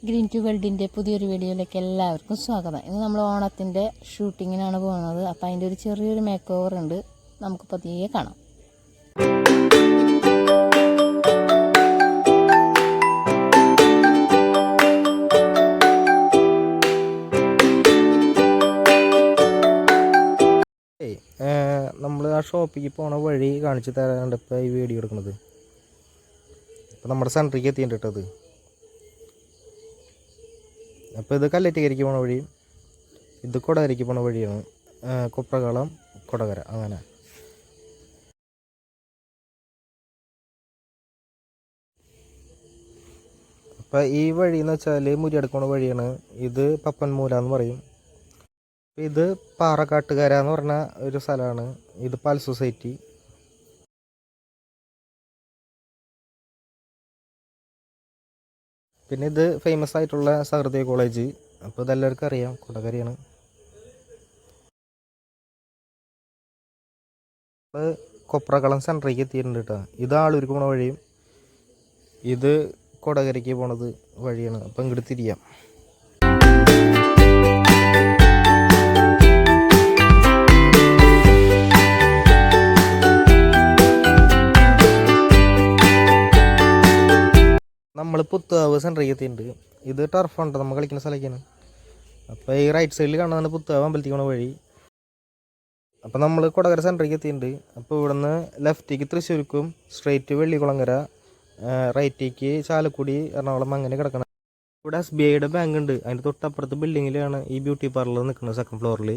Green to വേൾഡിൻ്റെ പുതിയൊരു വീഡിയോയിലേക്ക് എല്ലാവർക്കും സ്വാഗതം. ഇന്ന് നമ്മൾ ഓണത്തിൻ്റെ ഷൂട്ടിങ്ങിനാണ് പോകുന്നത്. അപ്പോൾ അതിൻ്റെ ഒരു ചെറിയൊരു മേക്ക് ഓവർ ഉണ്ട്, നമുക്ക് പതിയെ കാണാം. നമ്മൾ ആ ഷോപ്പിലേക്ക് പോണ വഴി കാണിച്ചു തരാണ്ട് ഇപ്പോൾ ഈ വീഡിയോ എടുക്കുന്നത്. ഇപ്പോൾ നമ്മുടെ സെൻറ്ററിലേക്ക് എത്തിയിട്ടത്. അപ്പോൾ ഇത് കല്ലറ്റിക്കരിക്ക് പോണ വഴി, ഇത് കൊടകരയ്ക്ക് പോണ വഴിയാണ്. കൊപ്രകളം കൊടകര അങ്ങനെ. അപ്പോൾ ഈ വഴി എന്ന് വെച്ചാൽ മുരിയടക്കണ വഴിയാണ്. ഇത് പപ്പൻമൂല എന്ന് പറയും. ഇത് പാറക്കാട്ടുകര എന്ന് പറഞ്ഞ ഒരു സ്ഥലമാണ്. ഇത് പാൽ സൊസൈറ്റി. പിന്നെ ഇത് ഫേമസ് ആയിട്ടുള്ള സഹൃദയ കോളേജ്. അപ്പോൾ ഇതെല്ലാവർക്കും അറിയാം, കൊടകരയാണ്. അപ്പോൾ കൊപ്രകളം സെൻറ്ററിലേക്ക് എത്തിയിട്ടുണ്ട് കേട്ടോ. ഇത് ആളൂർക്ക് പോണ വഴിയും ഇത് കൊടകരയ്ക്ക് പോണത് വഴിയാണ്. അപ്പോൾ ഇങ്ങോട്ട് തിരിയാം. നമ്മൾ പുത്തുകാവ് സെൻറ്ററിലേക്ക് എത്തിയിട്ടുണ്ട്. ഇത് ടർഫുണ്ട്, നമ്മൾ കളിക്കുന്ന സ്ഥലത്തേക്കാണ്. അപ്പോൾ ഈ റൈറ്റ് സൈഡിൽ കാണുന്നതാണ് പുത്തുകാവ് അമ്പലത്തേക്ക് പോണ വഴി. അപ്പോൾ നമ്മൾ കൊടകര സെൻറ്ററിലേക്ക് എത്തിയിട്ടുണ്ട്. അപ്പോൾ ഇവിടുന്ന് ലെഫ്റ്റേക്ക് തൃശ്ശൂർക്കും, സ്ട്രെയിറ്റ് വെള്ളിക്കുളങ്ങര, റൈറ്റേക്ക് ചാലക്കുടി, എറണാകുളം അങ്ങനെ കിടക്കണം. ഇവിടെ SBIയുടെ ബാങ്ക് ഉണ്ട്. അതിൻ്റെ തൊട്ടപ്പുറത്ത് ബിൽഡിങ്ങിലാണ് ഈ ബ്യൂട്ടി പാർലർ നിൽക്കുന്നത്, സെക്കൻഡ് ഫ്ലോറിൽ.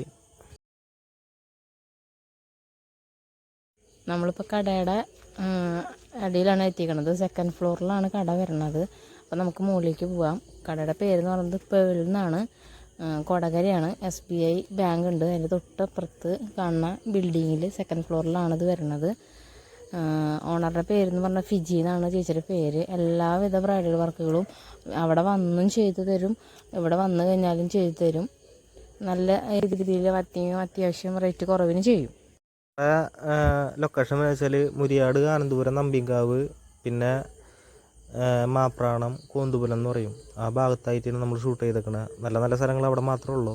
നമ്മളിപ്പോൾ കടയുടെ അടിയിലാണ് എത്തിക്കണത്. സെക്കൻഡ് ഫ്ലോറിലാണ് കട വരുന്നത്. അപ്പോൾ നമുക്ക് മുകളിലേക്ക് പോവാം. കടയുടെ പേരെന്ന് പറയുന്നത് പേൾ എന്നാണ്, കൊടകരയാണ്. SBI ബാങ്ക് ഉണ്ട്. അതിൻ്റെ തൊട്ടപ്പുറത്ത് കാണുന്ന ബിൽഡിങ്ങിൽ സെക്കൻഡ് ഫ്ലോറിലാണിത് വരുന്നത്. ഓണറുടെ പേരെന്ന് പറഞ്ഞാൽ ഫിജി എന്നാണ് ചേച്ചിയുടെ പേര്. എല്ലാവിധ ബ്രൈഡൽ വർക്കുകളും അവിടെ വന്നും ചെയ്തു തരും, ഇവിടെ വന്നു കഴിഞ്ഞാലും ചെയ്തു തരും. നല്ല രീതിയിൽ അത്യാവശ്യം റേറ്റ് കുറവിന് ചെയ്യും. ലൊക്കേഷൻ എന്ന് വെച്ചാൽ മുരിയാട്, ആനന്ദപുരം, നമ്പിങ്കാവ്, പിന്നെ മാപ്രാണം, കോന്തുപുരം എന്ന് പറയും. ആ ഭാഗത്തായിട്ടാണ് നമ്മൾ ഷൂട്ട് ചെയ്തേക്കണത്. നല്ല നല്ല സ്ഥലങ്ങൾ അവിടെ മാത്രമേ ഉള്ളൂ.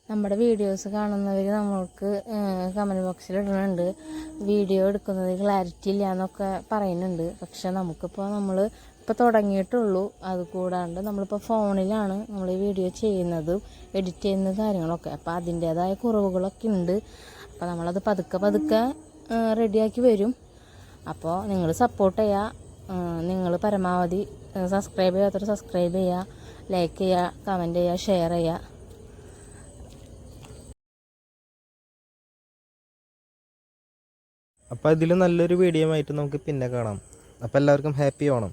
നമ്മുടെ വീഡിയോസ് കാണുന്നവർ നമ്മൾക്ക് കമൻറ്റ് ബോക്സിൽ ഇടുന്നുണ്ട്, വീഡിയോ എടുക്കുന്നത് ക്ലാരിറ്റി ഇല്ല എന്നൊക്കെ പറയുന്നുണ്ട്. പക്ഷെ നമ്മളിപ്പോൾ തുടങ്ങിയിട്ടുള്ളൂ. അതുകൂടാണ്ട് നമ്മളിപ്പോൾ ഫോണിലാണ് നമ്മൾ ഈ വീഡിയോ ചെയ്യുന്നത്, എഡിറ്റ് ചെയ്യുന്ന കാര്യങ്ങളൊക്കെ. അപ്പോൾ അതിൻ്റേതായ കുറവുകളൊക്കെ ഉണ്ട്. അപ്പോൾ നമ്മളത് പതുക്കെ റെഡിയാക്കി വരും. അപ്പോൾ നിങ്ങൾ സപ്പോർട്ട് ചെയ്യുക, നിങ്ങൾ പരമാവധി സബ്സ്ക്രൈബ് ചെയ്യാത്തവർ സബ്സ്ക്രൈബ് ചെയ്യുക, ലൈക്ക് ചെയ്യുക, കമൻറ്റ് ചെയ്യുക, ഷെയർ ചെയ്യുക. അപ്പോൾ ഇതിൽ നല്ലൊരു വീഡിയോ ആയിട്ട് നമുക്ക് പിന്നെ കാണാം. അപ്പോൾ എല്ലാവർക്കും ഹാപ്പി ഓണം.